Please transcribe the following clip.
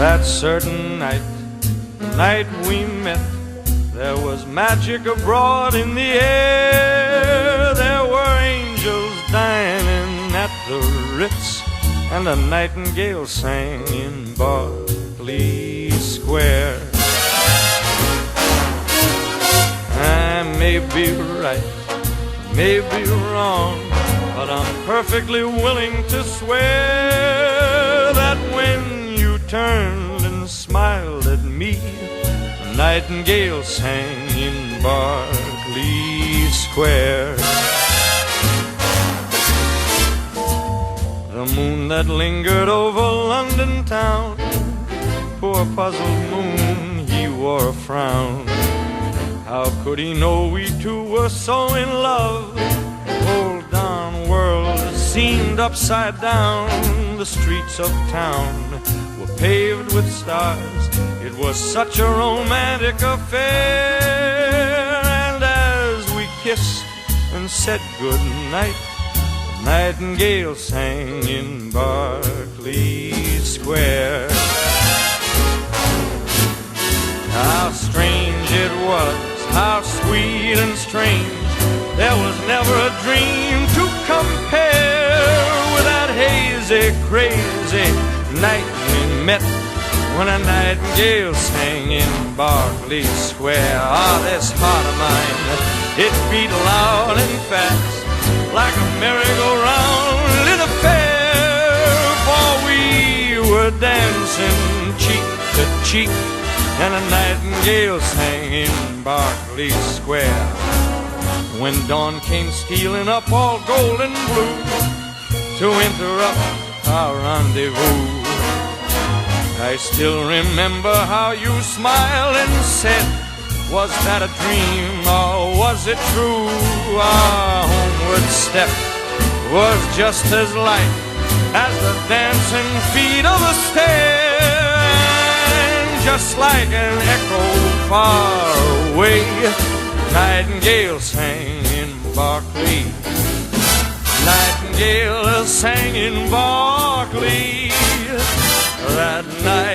That certain night, the night we met, there was magic abroad in the air. There were angels dining at the Ritz, and a nightingale sang in Berkeley Square. I may be right, may be wrong, but I'm perfectly willing to swear that when you turned and smiled at me, the nightingale sang in Berkeley Square. The moon that lingered over London town, poor puzzled moon, he wore a frown. How could he know we two were so in love? The whole darn world seemed upside down. The streets of town were paved with stars. It was such a romantic affair. And as we kissed and said good night, the nightingale sang in Berkeley Square. How strange it was, how sweet and strange. There was never a dream to compare with that hazy, crazy night we met, when a nightingale sang in Berkeley Square. Ah, this heart of mine, it beat loud and fast, like a merry-go-round in a fair. For we were dancing cheek to cheek, and a nightingale sang in Berkeley Square. When dawn came stealing up all gold and blue to interrupt our rendezvous, I still remember how you smiled and said, was that a dream or was it true? Our homeward step was just as light as the dancing feet of a stair. Just like an echo far away, nightingale sang in Berkeley. Nightingale sang in Berkeley that night.